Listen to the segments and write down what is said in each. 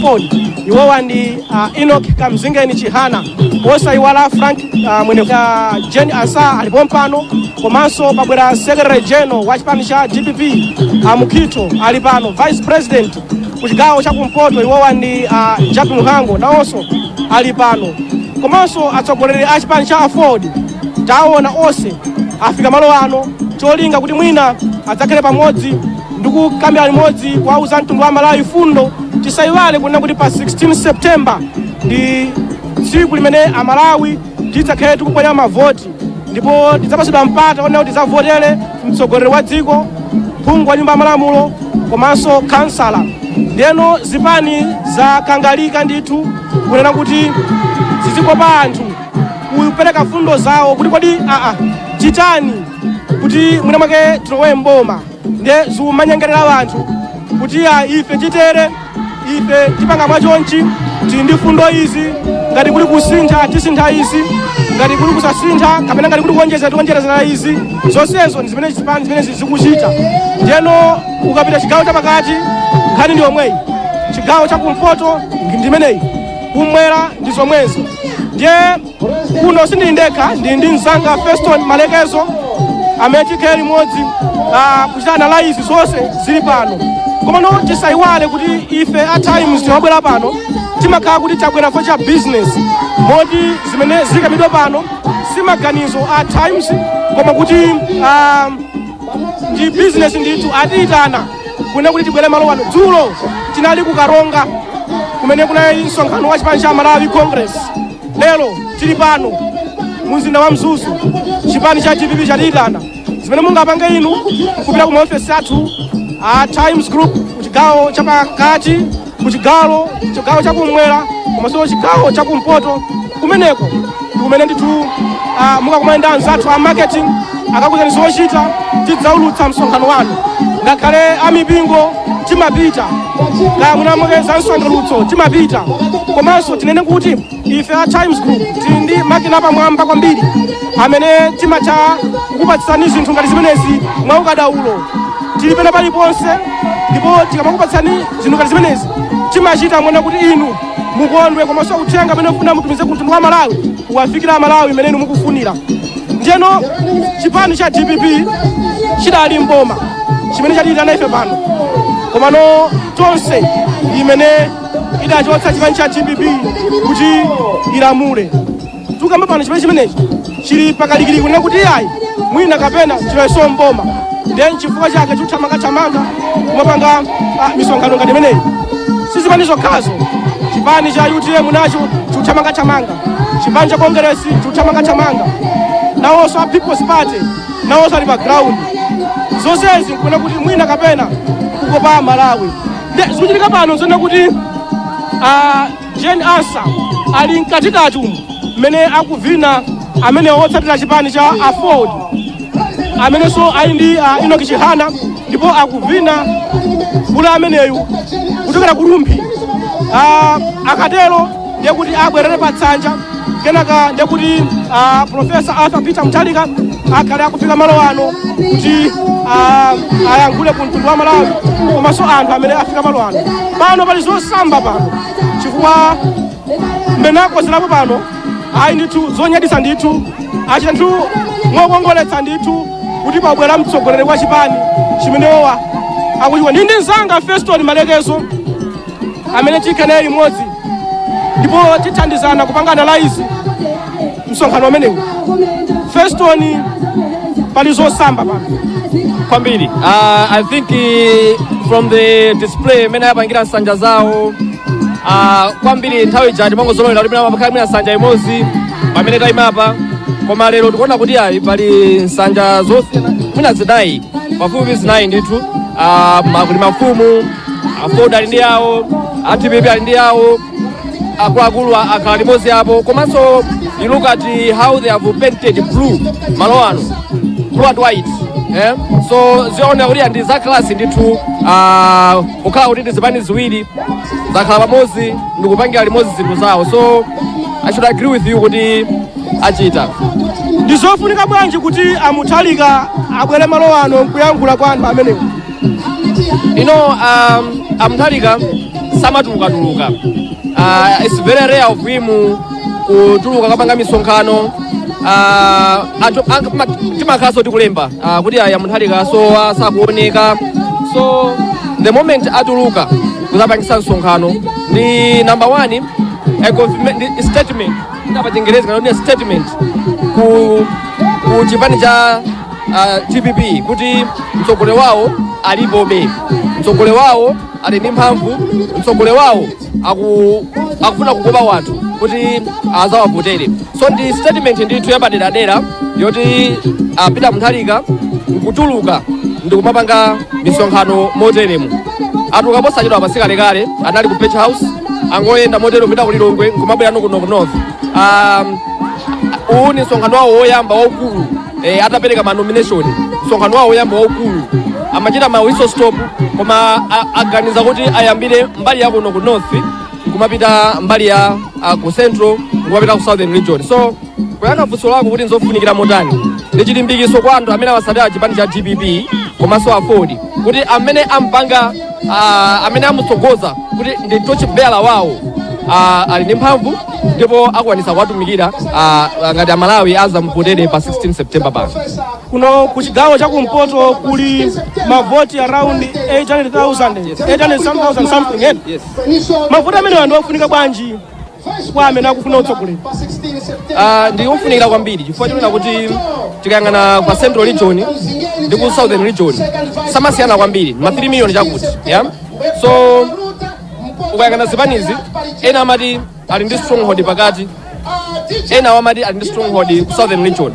Ford, iwowa ndi Enoch Kamzingeni Chihana, osaiwala Frank mwene Jane Asa alipo pano, komanso pabwera Secretary General wa chipani cha DPP Mukito ali pano, Vice President kuchigawo chakumpoto iwowa ndi Jack Muhango nawonso ali pano, komanso atsogoleri a chipani cha Ford taona onse afika malo ano cholinga kuti mwina adzakhale pamodzi ndikukambira limodzi kuwauza mtundu wa Malawi fundo. Tisaiwale kunena kuti pa 16 September ndi tsiku limene Amalawi tidzakhale tikuponya mavoti, ndipo tidzapasidwa mpata onena kuti tidzavotere mtsogoleri wa dziko, phungu wa nyumba ya malamulo komanso kansala. Ndeno zipani za kangalika ndithu kunena kuti zizikopa anthu kupereka fundo zawo kuti kodi chitani kuti mwina mwake tilowe mboma nde zimanyengerera anthu kuti ife chitere, ife tipanga mwachonchi tili ndi fundo izi, ngati kuli kusintha tisintha izi, ngati kuli kusasintha kapena ngati kuli kuonjezera izi, zonsezo ndi zimene zipani zimene zikuchita. Ndeno ukapita chigawo chapakati nkhani ndi yomweyi, chigawo chakumpoto ndi imeneyi, kumwera ndi zomwezo. Ndiye kuno sindili ndekha, ndi mzanga Feston Malekezo amene tikhale limodzi kuchita analyze zonse zili pano. Komano tisaiwale kuti ife at times tiwabwera pano timakhala kuti tabwera for cha business, moti zimene zikamidwa pano simaganizo at times koma kuti ndi business ndithu atiyitana kunena kuti tibwere malo ano. Dzulo tinali kukaronga kumene kunali msonkhano wa chipani cha Malawi Congress, lero tili pano mumzinda wa Mzuzu, chipani cha DPP chatiyitana. Zimene mungapange inu kupita ku office athu Times Group kuchigawo chapakati, kuchigawo chakumwera komanso chigawo chakumpoto, kumeneko kumene ndithu mukakumana anzathu a marketing akakuzani zochita, tidzaulutsa msonkhano wanu. Ngakhale amipingo timapita, mwina mwake za msonkhano timapita, komanso tinene kuti ife a Times Group tili ndi makina pamwamba kwambiri amene timatha kukupatsani zinthu ngati zimenezi mwaukadaulo. Tili pena paliponse, ndipo tikamakupatsani zinthu ngati zimenezi timachita mwina kuti inu mukondwe, komanso uthenga amene mufuna mutumize ku mtundu wa Malawi uwafikira Malawi imene inu mukufunira. Ndiyeno chipani cha DPP chidali mboma chimene chatiyitana ife pano, komano tonse imene idachotsa chipani cha DPP kuti ilamule. Tukamba pano chipani chimenechi chili pakalikili kunena kuti ayi mwina kapena chiloweso mboma, ndiye chifukwa chake chuthamanga kumapanga misonkhano ngati imeneyi. Sizipani zokhazo, chipani cha UTM nacho chuthamanga, chipani cha Congress chuthamanga, nawonso a People's Party nawonso ali pa ground. Zonsezi nkuna kuti mwina kapena kukopa Malawi. Zikuchitika pano zona kuti Jane Asa ali mkatikati umu mmene akuvina amene otsatira chipani cha Ford, amene so ali ndi Enoch Chihana, ndipo akuvina kula ameneyu kuchokera kulumpi. Akatero ndiye kuti abwerere patsanja, kenaka ndiye kuti Professor Arthur Peter Mutharika akhale akufika malo ano kuti ayankhule ku mtundu wa Malawi komanso anthu amene afika malo ano. Pano pali zosamba pano chifukwa mbenako zilapo pano ayi ndithu zonyadisa ndithu, achita ndithu mokongoletsa ndithu kuti pabwera mtsogoleri wa chipani chimenewa akuchiwa. Ndi mzanga Feston Malekezo amene tikhale limodzi ndipo tithandizana kupanga analyze msonkhano umenewu. Feston pali zosamba pano kwambiri. I think from the display mene apangira nsanja zawo kwambiri nthawi ijati mangozolowera kuti mapakhala mwina nsanja imodzi pamene tayimapa, koma lero tikuona kuti ayi pali nsanja zosiyana mwina zinayi, pafupi zinayi ndithu. Kuli mafumu Ford ali ndi yawo, DPP ali ndi yawo, akuluakulu akhala limodzi apo, komanso you look at how they have painted blue malo ano, blue and white. So ziona kuti ndi za class ndithu, kukhala kuti zipani ziwiri zakhala pamodzi ndikupangira limodzi zinthu zawo. So I should agree with you kuti achita. Ndizofunika bwanji kuti Mutharika abwere malo ano kuyankhula kwa anthu amenewo? Mutharika samatulukatuluka. It's very rare of him kutuluka kapanga misonkhano. Timakhaso tikulemba kuti aya Mutharika so sakuoneka. So the moment atuluka kuzapangisa msonkhano ni number 1 a statement ndapa Chingereza kana statement ku chipani cha TPP kuti mtsogoleri wawo alipobe, mtsogoleri wawo ali ndi mphamvu, mtsogoleri wawo akufuna kukopa wanthu kuti azawapotere. So ndi statement ndithu yapaderadera yoti Peter Mutharika nkutuluka ndi kumapanga misonkhano moteremu. Atuluka posachedwa pasikalekale anali ku Page House angoyenda motero kupita ku Lilongwe nkumabwera kuno ku North. Uwu ni msonkhano wawo woyamba waukulu atapereka nomination. Msonkhano wawo woyamba waukulu amachita ma whistle stop koma aganiza kuti ayambire mbali ya kuno ku North kumapita mbali ya ku Central kumapita ku Southern region. So kuyanga funso lako kuti nzofunikira motani ndi chilimbikiso kwa anthu amene awasatira chipani cha DPP komanso afodi kuti amene ampanga amene amutsogoza kuti ndi tochibela wawo ali ndi mphamvu ndipo akwanisa kuwatumikira ngati Amalawi azamupotere pa 16 September pano. Kuno ku chigawo cha kumpoto kuli mavoti around 800,000 something. Yes. Mavoti amene andofunika bwanji kwa amene akufuna utsogoleri? Ndi ofunikira kwambiri chifukwa chonena kuti tikayang'ana kwa Central region ndi ku Southern region samasiyana kwambiri ma 3 million chakuti, yeah. So ukayang'ana zipanizi ena amati ali ndi stronghold pakati, ena amati ali ndi stronghold ku Southern region.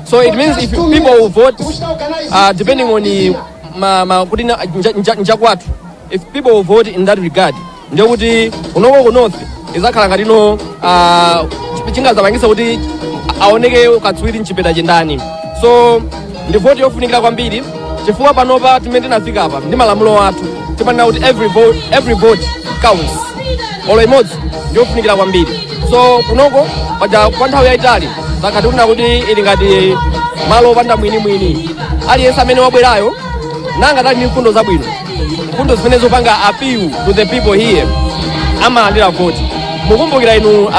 So it means if people will vote depending on kuti njakwatu, if people will vote in that regard ndio kuti unoko ku North izakhala ngati no chingazapangisa kuti aoneke katswiri mchipeta chendani. So ndi vote yofunikira kwambiri chifukwa panopa timene tinafika apa ndi malamulo athu timanena kuti every vote counts. Olo imodzi ndi yofunikira kwambiri. So kunoko paja kwa nthawi yayitali zakati kuna kuti ili ngati malo opanda mwini aliyense amene wabwerayo nanga tali ndi mfundo zabwino, mfundo zimene zopanga appeal to the people here amalandira vote. Mukumbukira inu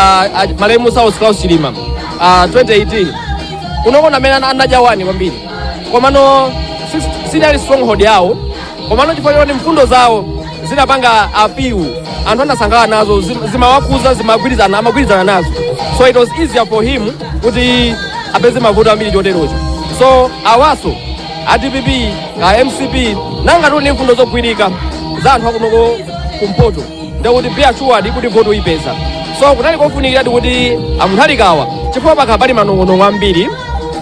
malemu South Claus Chilima 2018 kunoko amene anaja wani kwambiri komano sinali stronghold yawo komano chifukwa choti mfundo zawo zinapanga appeal anthu anasangalala nazo, zimawakuza amagwirizana nazo. So it was easier for him kuti apeze mavuto ambiri choterocho. So awaso DPP MCP nanga tuli mfundo zogwirika za anthu akunoko kumpoto ndikuti be assured kuti voto ipeza. So kunali kofunikira kuti Mutharikawa chifukwa pakhala pali manong'onong'o ambiri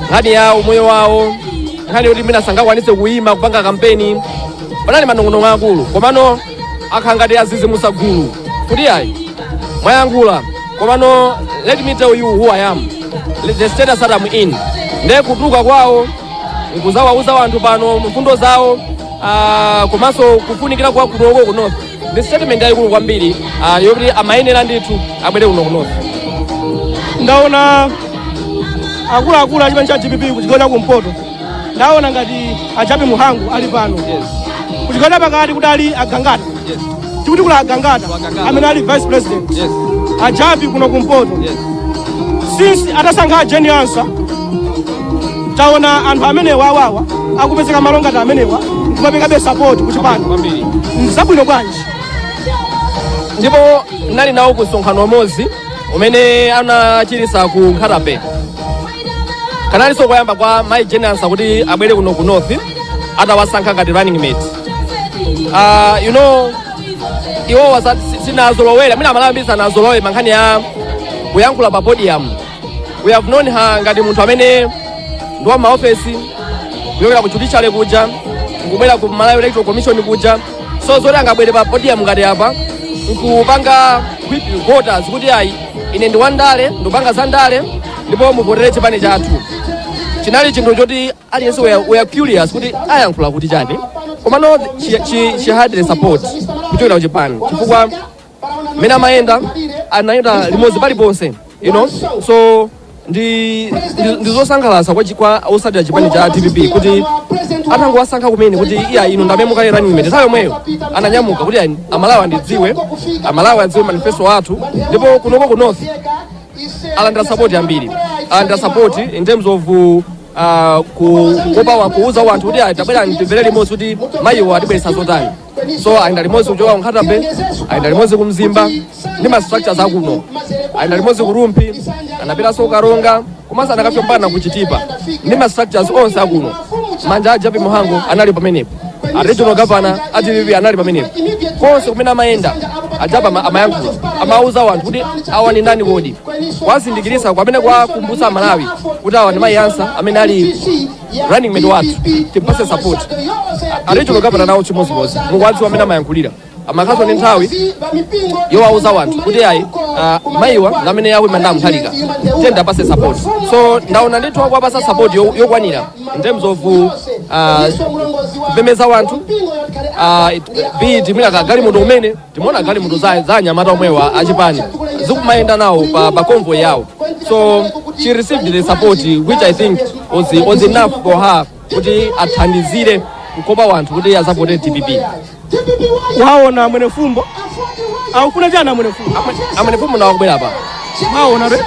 nkhani ya umoyo wawo, nkhani yoti mina sangakwanise kuyima kupanga kampeni, panali manong'onong'o akulu komano akhala ngati azizimusa gulu kuti ayi mwayankhula komano let me tell you who I am, the status that I'm in. Ndiye kutuluka kwawo nkuzawauza anthu pano mfundo zawo komanso kufunikira kwa kunoko ku North. The statement yayikulu kwambiri yoti amayenera ndithu abwere kuno ku North. Ndaona akuluakulu a chipani cha DPP kuchigawo cha kumpoto, ndaona ngati Ajabi Muhangu ali pano. Yes. Kuchigawo pakati kuti ali Agangata. Yes. Tikuti kula Agangata amene ali vice president. Yes. Ajabi kuno kumpoto. Yes. Since atasankha Jeni Ansah taona anthu amene wawawa akupezeka malo ngati amenewa kumapekabe support kuchipani kwambiri. Zabwino bwanji. Ndipo nali nawo ku msonkhano umodzi umene anachirisa ku Nkhatabe. Kanalinso koyamba kwa Mai Jeni Ansah kuti abwere kuno ku North atawasankha ngati running mate. You know iwo sinazolowera mina Amalawi sanazolowe mankhani ya kuyankhula pa podium. We have known her ngati munthu amene ndi wa maofesi kuyokera ku judiciary kuja nkubwera ku Malawi Electoral Commission kuja. So zoti angabwere pa podium ngati apa nkupanga voters kuti ayi ine ndi wandale ndopanga za ndale ndipo muvotere chipani chathu. Chinali chinthu choti aliyense we are curious kuti ayankhula kuti chani komano she had the support kuchokera ku chipani chifukwa mene amayenda anayenda limodzi paliponse, you know. So ndi zosangalatsa kwa osatira chipani cha TPP kuti atangowasankha kumene kuti iya ino ndamemukale running mate nthawi yomweyo ananyamuka kuti amalawi andidziwe, amalawi adziwe manifesto athu, ndipo kunoko ku north alandira support ambiri, alandira support in terms of kuuza wanthu kuti tabwera timvere limodzi kuti mayiwo atibweretsa zotani. So ayenda limodzi kuchoka ku Nkhatabe, ayenda limodzi ku Mzimba ndi ma structures akuno, ayenda limodzi ku Rumpi, anapitanso ku Karonga, komanso anakapyombana ku Chitipa ndi ma structures onse akuno. Manja a Japi Muhango anali pamenepo, a regional governor a TPP anali pamenepo, konse kumene amayenda ajapa amayankhula, amauza wanthu kuti awa ni ndani kodi, wasindikirisa kwamene kwakumbutsa Malawi kuti awa ndi mayansa amene ali running mate wathu, timpase support. A regional governor nawo chimodzimodzi mukwadziwa amene amayankhulira, amakhaso ndi nthawi yowauza wanthu kuti ayi mayiwa ngamene yawo mandamu mthalika tenda apase support. So ndaona ndithu akuwapasa support yokwanira in terms of kupemeza wanthu, biti mwina galimoto kumene timaona galimoto za anyamata omwewa achipani zikumayenda nawo pa convoy yawo. So she received the support which I think was enough for her kuti athandizire kukopa wanthu kuti azavote TPP. Waona mwene fumbo akufuna chana mwene fumbo, amene fumbo nawo kubwera pa waona re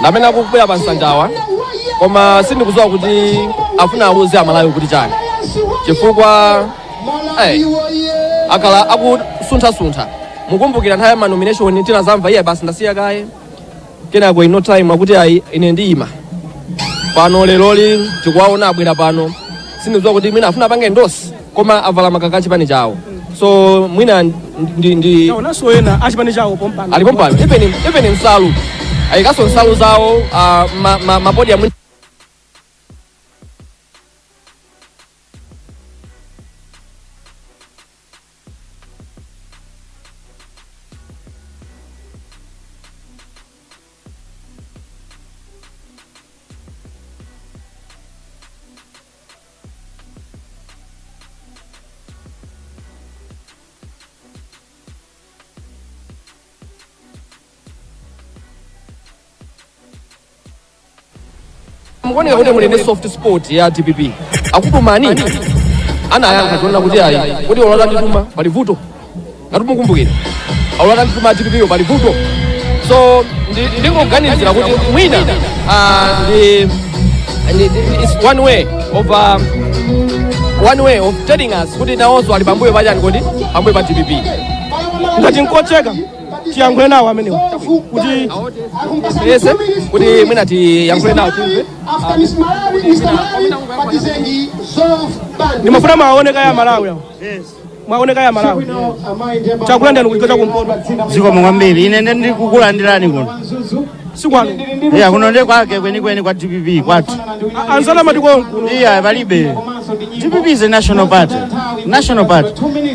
namene akubwera pa nsanjawa, koma sindikudziwa kuti afuna auze Amalawi kuti chani, chifukwa akala akusuntha mukumbukira nthawi ya manomination tinazamva iye basi ndasiya kaye kenako ino time akuti ayi ine ndiyima pano leloli tikuwaona abwera pano, sindikudziwa kuti mwina afuna apange endosi koma avala makaka chipani chawo. So mwina ndi naona soyena achipani chawo pompano ali pompano even nsalu ayikaso nsalu zawo mapodi ya mkuoneka kuti muli ndi soft spot ya TPP akutuma nini anayankha tiona kuti ayi kuti olota ndituma pali vuto ngati mukumbukira olota ndituma TPP pali vuto. So ndingoganizira kuti mwina it's one way of telling us kuti nawonso ali pambuyo pachani kodi pambuyo pa TPP. ngati nkocheka tiyankhule nawo amenewo kuti yese kuti mwina tiyankhule nawo timve ndimafuna maoneka ya Malawi awo mwaoneka ya Malawi chakulandani kulikocha kumpoto ziko mwambiri ine ndikukulandirani kuno sikwano kuno ndi kwake kwenikweni kwa TPP kwathu anzana matikonkuno palibe. TPP is a national party.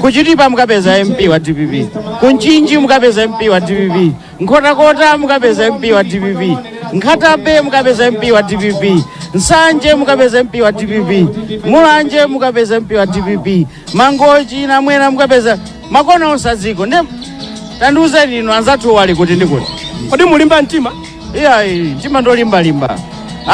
Kuchitipa mukapeza MP wa TPP, kunchinji mukapeza MP wa TPP, Nkhotakota mukapeza MP wa TPP, Nkhatabe mukapeza MP wa TPP, Nsanje mukapeza MP wa TPP, Mulanje mukapeza MP wa TPP, Mangochi na Mwera mukapeza makona osaziko. Tanduze lino anzatu wali kuti ndikuti kodi mulimba mtima mtima ndolimbalimba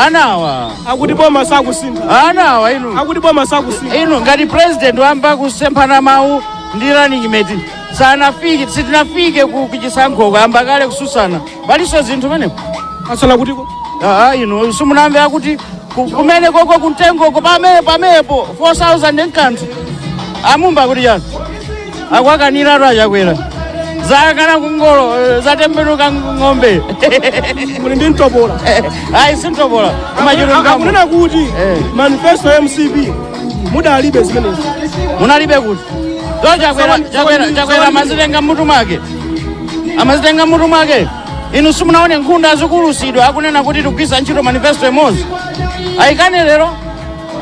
anawa akuti boma sakusinda anawa inu akuti boma sakusinda inu ngati president wamba kusemphana mawu ndi running mate sanafike sitinafike kuchisankho kuyamba kale kususana paliso zinthu menepo asala kutiko inu simunamve kuti kumene koko kuntengo pamepo 4000 nkanthu amumba kuti yani akwakanira achakwera zakana kungolo zatembenuka ng'ombe muli ndi mtopola sintopola akunena kuti manifesto ya MCP mudalibe zimenezi munalibe kuti chakwera amazitenga mutu mwake inu simunaone nkhunda azikulusidwa akunena kuti tikugwisa ntchito manifesto imodzi ayikane lero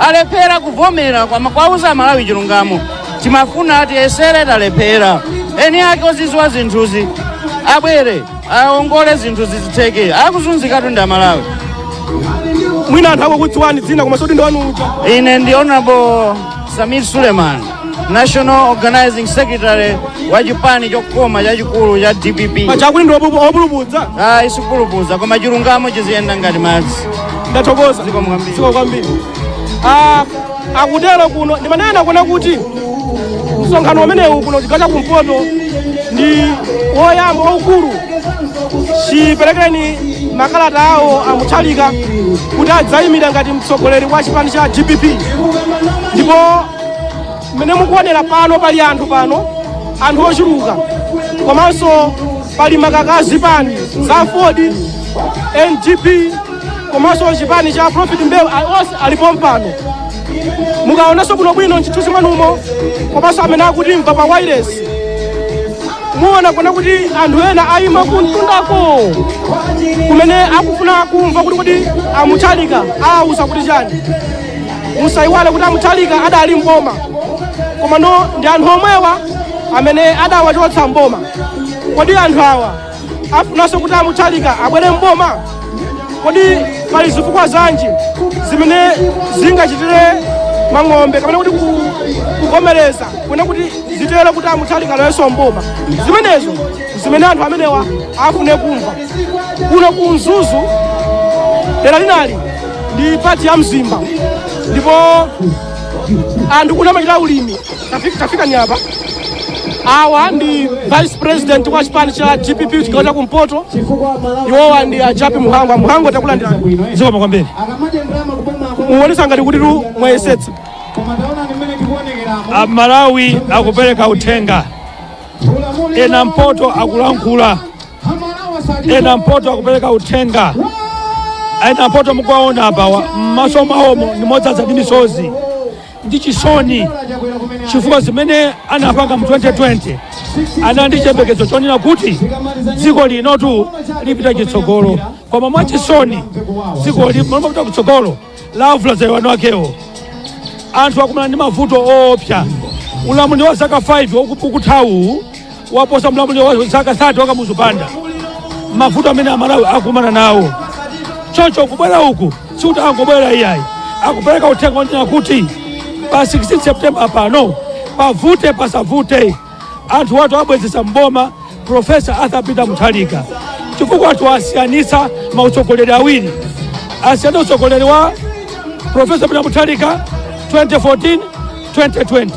alephera kuvomera kwauza Amalawi chilungamo timafuna ati esere talephera eni ake oziziwa zinthuzi abwere aongole zinthuzi zitheke akuzunzikatu ndi Amalawi. mwina anthu akukudziwani dzina koma soti ndi wanu uja ine ndi Honorable Samir Suleiman National Organizing Secretary wa chipani chokoma chachikulu cha DPP. Pachakuli ndi obulubudza? Isipulupudza koma chilungamo chiziyenda ngati madzi. Ndathokoza. Siko kwambiri. Akutero kuno ndimanena kuona kuti msonkhano umenewu kuno chigawo chakumpoto ndi woyamba waukulu chiperekeni makalata awo amutchalika kuti adzayimira ngati mtsogoleri wa chipani cha DPP. Ndipo mmene mukuonera pano pali anthu ochuluka komanso pali makaka zipani za Ford, NGP komanso chipani cha Profit Mbewe onse alipo mpano. Mukaonanso kuno bwino ntchito mwanumo komanso amene akutimva pa wireless muona kuona kuti anthu ena ayima kumtundako kumene akufuna kumva kuti amutchalika awuza kuti chani. Musayiwale kuti amutchalika adali mboma koma no ndi anthu omwewa amene adawachotsa mboma. Kodi anthu awa afunanso kuti amutchalika abwere mboma? Kodi pali zifukwa zanji zimene zingachitire mang'ombe kapena kuti kukomereza kuona kuti zitere kuti amutchalika aloyenso mboma? Zimenezo zimene anthu amenewa afune kumva. Kuno ku Mzuzu dera linali ndi pati ya Mzimba ndipo anthu kuna machita ulimi tafika nyapa. Awa ndi Vice President wa chipani cha DPP chigawo chakumpoto, iwowa ndi Ajapi Muhango takulandira. Zikoma kwambiri. Muonesa ngati kuti mwayesetsa. Malawi akupereka uthenga. Ena mpoto akulankhula. Ena mpoto akupereka uthenga. Ena mpoto mukuwaona apa m'maso mwawomo ndi modzaza ndi misozi ndi chisoni chifukwa zimene anapanga mu 2020 ana ndi chiyembekezo chonena kuti dziko linotu lipita chitsogolo, koma mwachisoni dziko limapita kutsogolo lavula zaiwano wakewo. Anthu akumana ndi mavuto oopsa. Ulamuliro wa zaka 5 ukuthawu waposa ulamuliro wa zaka 30 wakamuzupanda. Mavuto amene Amalawi akumana nawo choncho kubwera uku sikuti angobwera iyayi, akupereka uthenga onena kuti pa 16 September pano pavute pasavute anthu watu abwezesa mboma Profesa Arthur Peter Mutharika chifukwa watu asiyanisa mautsogoleri awiri. Asiyana utsogoleri wa Profesa Peter Mutharika 2014-2020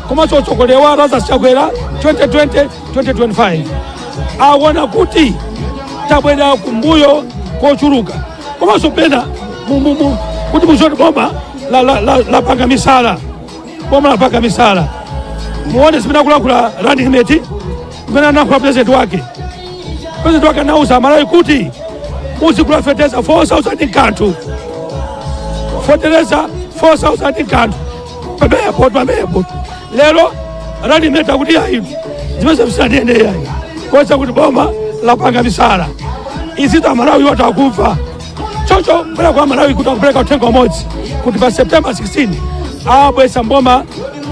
komanso utsogoleri wa Lazarus Chakwera 2020-2025. Awona kuti tabwera kumbuyo kochuluka komanso pena kuti muzoti boma lapanga misala. Boma lapanga misala. Muone zimene akulankhula running mate zimene analankhula president wake. President wake anauza Amalawi kuti muzigula fertilizer 4,000 kanthu. Fertilizer 4,000 kanthu. Pamene lero running mate akuti ayi zimene zisandiyende yayi koza kuti boma lapanga misala. Izito Amalawi watu akufa. Choncho mbele kwa Amalawi kuti akupeleka uthenga umodzi kuti pa September 16 abwesa mboma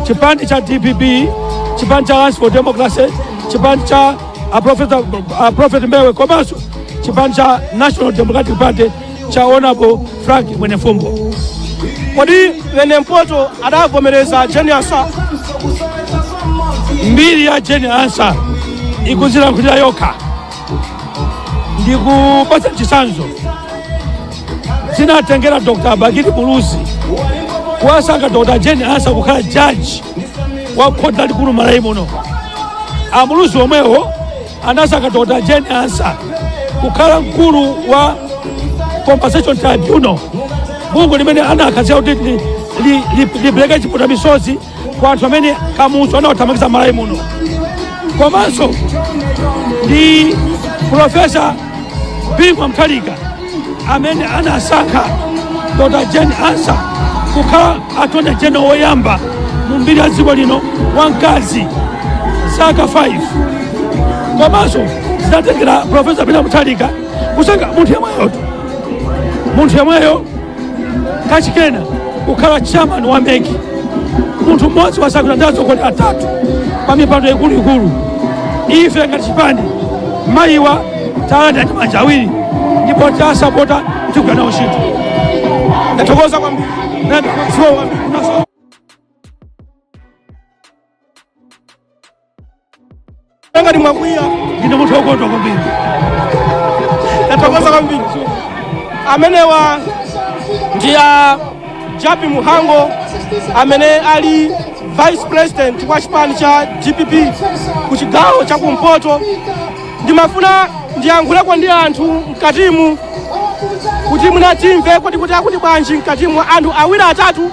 chipani cha DPP, chipani cha Alliance for Democracy, chipani cha Prophet Mbewe komanso chipani cha National Democratic Party cha Honorable Frank Mwenefumbo. Kodi Wene Mpoto adavomereza Jeni Ansa? Mbiri ya Jeni Ansa ikuzilankhulira yokha. Ndikupatsa chisanzo zinatengera Dr. Bagiri Muluzi kuwasankha Dr. Jeni Ansa kukhala jaji wa khoti lalikulu Malawi muno. Amuluzi omwewo anasankha Dr. Jeni Ansa kukhala mkulu wa Compensation Tribunal, bungu limene anakhazika kuti lipereke chiputa misozi kwa anthu amene kamuzu anawathamangitsa Malawi muno. Komanso ndi Profesa Bingwa Mutharika amene anasankha Dr. Jeni Ansa kukhala attorney general woyamba mu mbiri ya dziko lino wamkazi zaka 5. Komanso zinatengera Profesa Peter Mutharika kusankha munthu yemweyo kachikena kukhala chairman wa MEC. Munthu mmodzi wasankha ndi atsogoleri 3 pa mipando ikuluikulu. Ife ngati chipani mayiwa talanda ndi manja awiri ndipo tasapota tikugwira nawo ntchito. Ndathokoza kwambiri. ngati mwakwiya ndine munthu wokondwa kwambiri. tathokoza kwambiri. Amenewa ndi a Japi Muhango amene ali vice president wa chipani cha GPP ku chigawo cha kumpoto. Ndimafuna ndiyankhuleko ndi anthu mkatimu kuti munatimve kuti akuti bwanji mkatimu anthu awiri atatu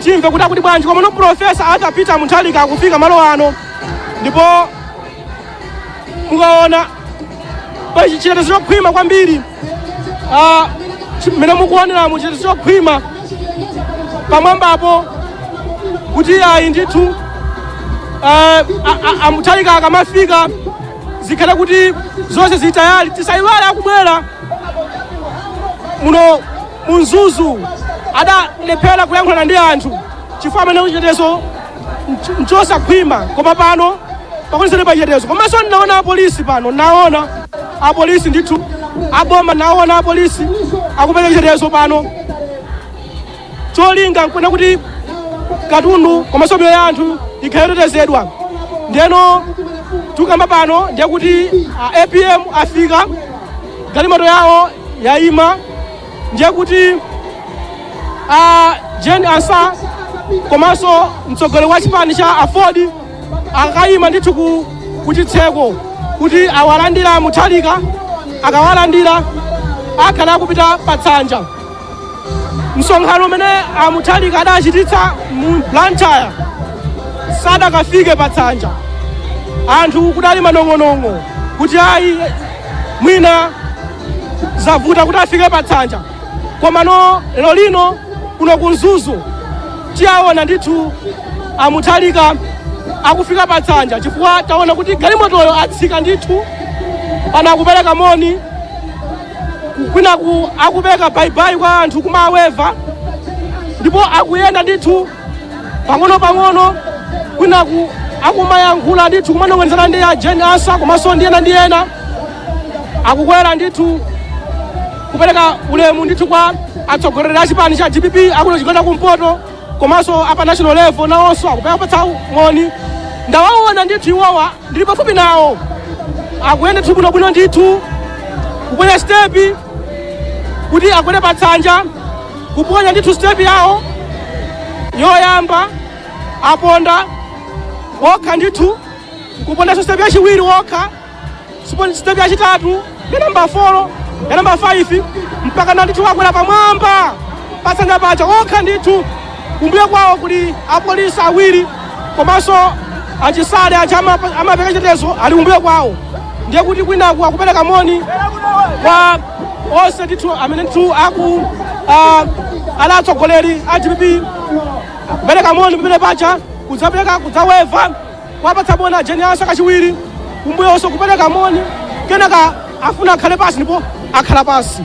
timve kuti akuti bwanji komano profesa atapita Mutharika akufika malo ano ndipo mukaona chitetezo chokhwima kwambiri mmene mukuoneramo chitetezo chokhwima pamwambapo kuti ayi ndithu Mutharika akamafika zikhale kuti zonse zitayali tisayiwale akubwera muno munzuzu adalephera kuyankhulana ndi anthu chifukwa amene chitetezo nchosakhwima koma pano pakunisene pa chitetezo komanso ndinaona apolisi pano naona apolisi ndithu aboma naona apolisi akupereka chitetezo pano cholinga nkwena kuti katundu komanso miyoyo ya anthu ikhale yotetezedwa. Ndiyeno tukamba pano ndiye kuti APM afika galimoto yawo yayima ndiye kuti Jane Asa komanso mtsogoleri wa chipani cha Afodi akayima ndithu ku chitseko kuti awalandira Mutharika akawalandira akhala kupita patsanja. Msonkhano umene Mutharika adachititsa mu Blantyre sadakafike patsanja anthu kudali manong'onong'o kuti ayi mwina zavuta kuti afike patsanja komano lero lino kuno kunzuzu tiyaona ndithu Mutharika akufika patsanja chifukwa taona kuti galimotoyo atsika ndithu pana akupereka moni kwinaku akupereka baibai kwa anthu kumaweva ndipo akuyenda ndithu pang'ono kwinaku akumayankhula ndithu kumanong'onezana ndi a Jane Asa komanso ndi ena akukwera ndithu kupereka ulemu ndithu kwa atsogoleri a chipani cha GPP akuno chigawo kumpoto komanso apa national level nawonso akupereka patsa moni. Ndawaona ndithu iwowa ndili pafupi nawo akuyenda ndithu bwinobwino ndithu kuponya stepi kuti akwere patsanja kuponya ndithu stepi yawo yoyamba aponda wokha ndithu kupondanso stepi yachiwiri wokha stepi yachitatu ya namba 4 ya namba 5 mpaka na ndithu akwera pamwamba patsanja pacha wokha ndithu. Kumbuyo kwawo kuli apolisi awiri komanso achisale acha amapereka chitetezo ali kumbuyo kwawo ndiye kuti kwinaku akupereka moni kwa onse ndithu amene ndithu ala atsogoleri a GPP kupereka moni pamene pacha kudzapereka kudzaweva wapatsa moni a Jane Asa kachiwiri kumbuyonso kupereka moni kenaka afuna akhale pasi ndipo akhala pasi.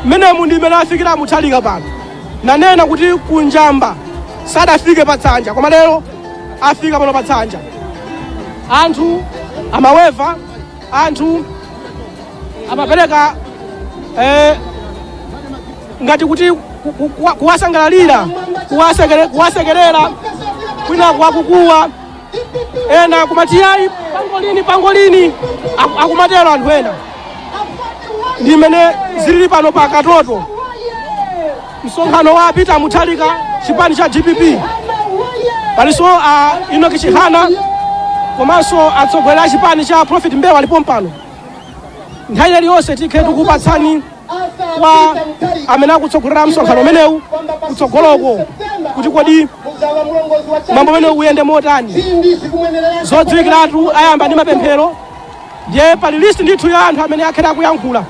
Mmenemu ndi mmene afikira Mutharika pano nanena kuti kunjamba sadafike patsanja koma lero afika pano patsanja. Anthu amaweva anthu amapereka ngati kuti kuwasangalalira kuwasekerera kwina kuwakukuwa ena kumatiyayi pangolini akumatero anthu ena. Ndi mmene zilili pano pa Katoto msonkhano wa Peter Mutharika chipani cha GPP palinso Enoch Chihana komanso atsogoleri a chipani cha Prophet Mbewa alipo mpano. Nthawi iliyonse tikhe tikupatsani kwa amene akutsogolera msonkhano umenewu kutsogoloko kuti kodi mwambo umene uyende motani. Zodziwikiratu ayamba ndi mapemphero ndiye pali listi ndithu ya anthu amene akhera kuyankhula